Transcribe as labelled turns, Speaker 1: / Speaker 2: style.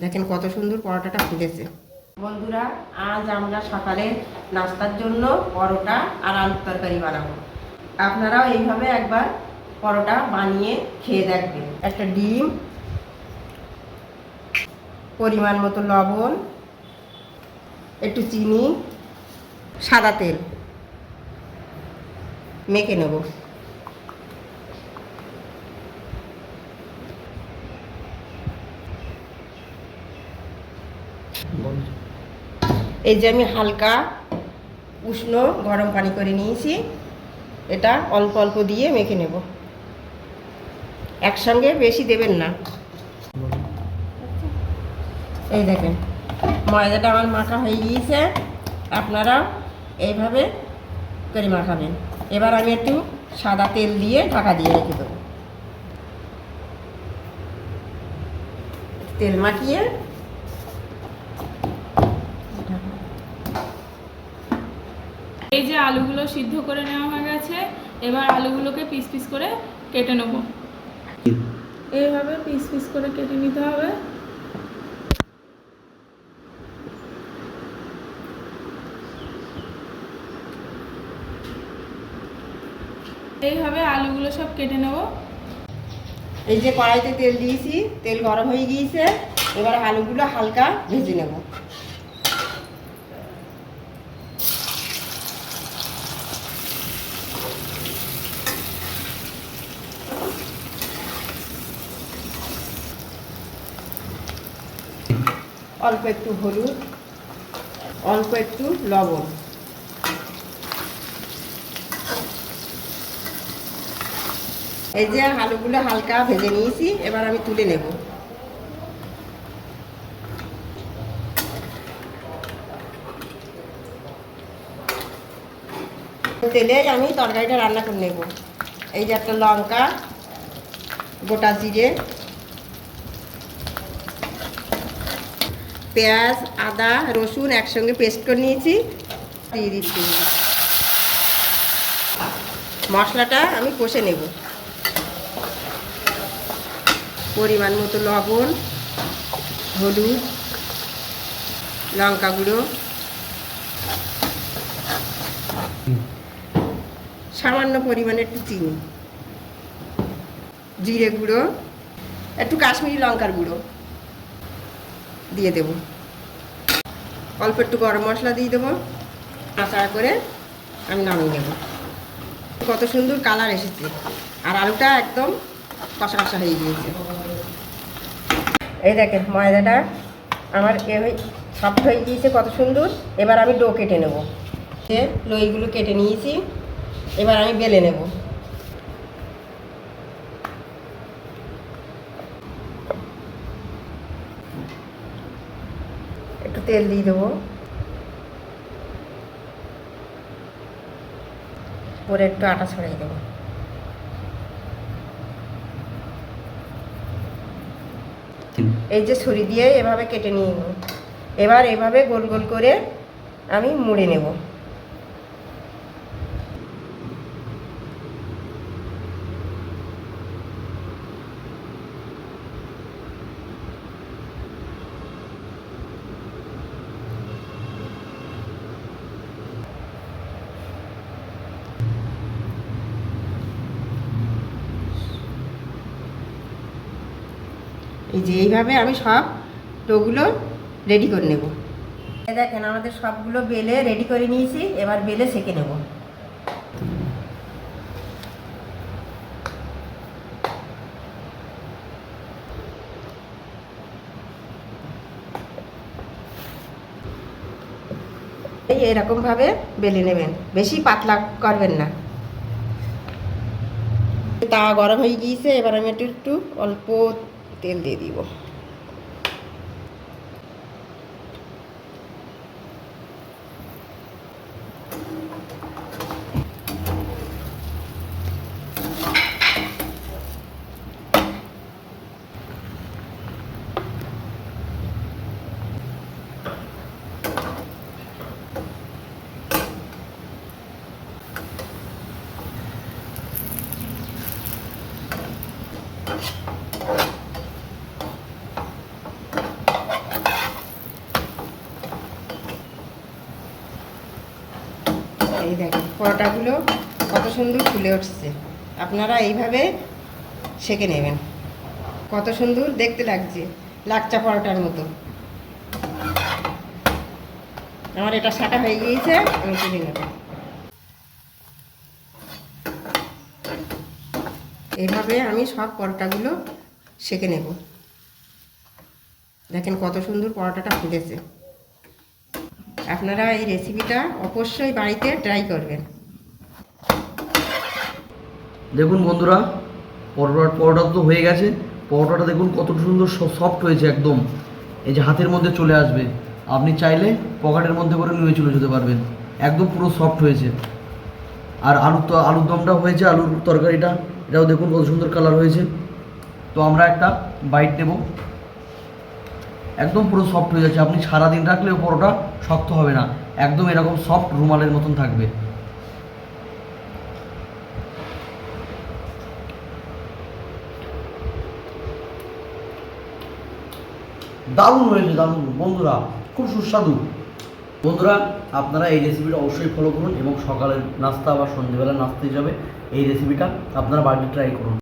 Speaker 1: দেখেন কত সুন্দর পরোটাটা ফুলেছে। বন্ধুরা, আজ আমরা সকালে নাস্তার জন্য পরোটা আর আলুর তরকারি বানাবো। আপনারাও এইভাবে একবার পরোটা বানিয়ে খেয়ে দেখবেন। একটা ডিম, পরিমাণ মতো লবণ, একটু চিনি, সাদা তেল মেখে নেব। এই যে আমি হালকা উষ্ণ গরম পানি করে নিয়েছি, এটা অল্প অল্প দিয়ে মেখে নেব। একসঙ্গে বেশি দেবেন না। এই দেখেন ময়দাটা আমার মাখা হয়ে গিয়েছে, আপনারা এইভাবে করে মাখাবেন। এবার আমি একটু সাদা তেল দিয়ে ঢাকা দিয়ে রেখে দেবো। তেল মাখিয়ে
Speaker 2: এই যে আলুগুলো সিদ্ধ করে নেওয়া হয়ে গেছে, এবার আলুগুলোকে পিস পিস করে কেটে নেব। এইভাবে পিস পিস করে কেটে নিতে হবে। এইভাবে আলুগুলো সব কেটে নেব।
Speaker 1: এই যে কড়াইতে তেল দিয়েছি, তেল গরম হয়ে গিয়েছে, এবার আলুগুলো হালকা ভেজে নেব। অল্প একটু হলুদ, অল্প একটু লবণ, এই যে আলুগুলো হালকা ভেজে নিয়েছি, এবার আমি তুলে নেব। তেলে আমি তরকারিটা রান্না করে নেব। এই যে একটা লঙ্কা, গোটা জিরে, পেঁয়াজ, আদা, রসুন একসঙ্গে পেস্ট করে নিয়েছি, দিয়ে দিচ্ছি। মশলাটা আমি কষে নেব। পরিমাণ মতো লবণ, হলুদ, লঙ্কা গুঁড়ো, সামান্য পরিমাণে একটু চিনি, জিরে গুঁড়ো, একটু কাশ্মীরি লঙ্কার গুঁড়ো দিয়ে দেব। অল্প একটু গরম মশলা দিয়ে দেবো। নাড়াচাড়া করে আমি নামিয়ে নেব। কত সুন্দর কালার এসেছে, আর আলুটা একদম কষা কষা হয়ে গিয়েছে। এই দেখেন ময়দাটা আমার সফট হয়ে গিয়েছে, কত সুন্দর। এবার আমি ডো কেটে নেব। লইগুলো কেটে নিয়েছি, এবার আমি বেলে নেব। একটু তেল দিয়ে দেবো, পরে একটু আটা ছড়িয়ে দেবো। এই যে ছুরি দিয়ে এভাবে কেটে নিয়ে নেব। এবার এভাবে গোল গোল করে আমি মুড়ে নেব। এই যে এইভাবে আমি সব ডোগুলো রেডি করে নেব। দেখেন আমাদের সবগুলো বেলে রেডি করে নিয়েছি, এবার বেলে সেঁকে নেব। এই এরকমভাবে বেলে নেবেন, বেশি পাতলা করবেন না। তাওয়া গরম হয়ে গিয়েছে, এবার আমি একটু একটু অল্প তেল দিয়ে দিব। এই দেখেন পরোটাগুলো কত সুন্দর ফুলে উঠছে। আপনারা এইভাবে সেঁকে নেবেন। কত সুন্দর দেখতে লাগছে, লাচ্চা পরোটার মতো। আমার এটা সাটা হয়ে গিয়েছে, আমি তুলে নেব। এইভাবে আমি সব পরোটাগুলো সেঁকে নেব। দেখেন কত সুন্দর পরোটাটা ফুলেছে। আপনারা এই রেসিপিটা অবশ্যই বাড়িতে ট্রাই করবেন।
Speaker 3: দেখুন বন্ধুরা, পরোটা তো হয়ে গেছে। পরোটাটা দেখুন কত সুন্দর সফট হয়েছে একদম। এই যে হাতের মধ্যে চলে আসবে, আপনি চাইলে পকেটের মধ্যে করে নিয়ে চলে যেতে পারবেন। একদম পুরো সফট হয়েছে। আর আলুর দমটাও হয়েছে, আলুর তরকারিটা এটাও দেখুন কত সুন্দর কালার হয়েছে। তো আমরা একটা বাইট দেব। একদম পুরো সফট হয়ে যাচ্ছে। আপনি সারাদিন রাখলেও পরোটা শক্ত হবে না, একদম এরকম সফট রুমালের মতন থাকবে। দারুণ হয়েছে, দারুণ বন্ধুরা, খুব সুস্বাদু। বন্ধুরা, আপনারা এই রেসিপিটা অবশ্যই ফলো করুন এবং সকালের নাস্তা বা সন্ধ্যেবেলা নাস্তা হিসাবে এই রেসিপিটা আপনারা বাড়িতে ট্রাই করুন।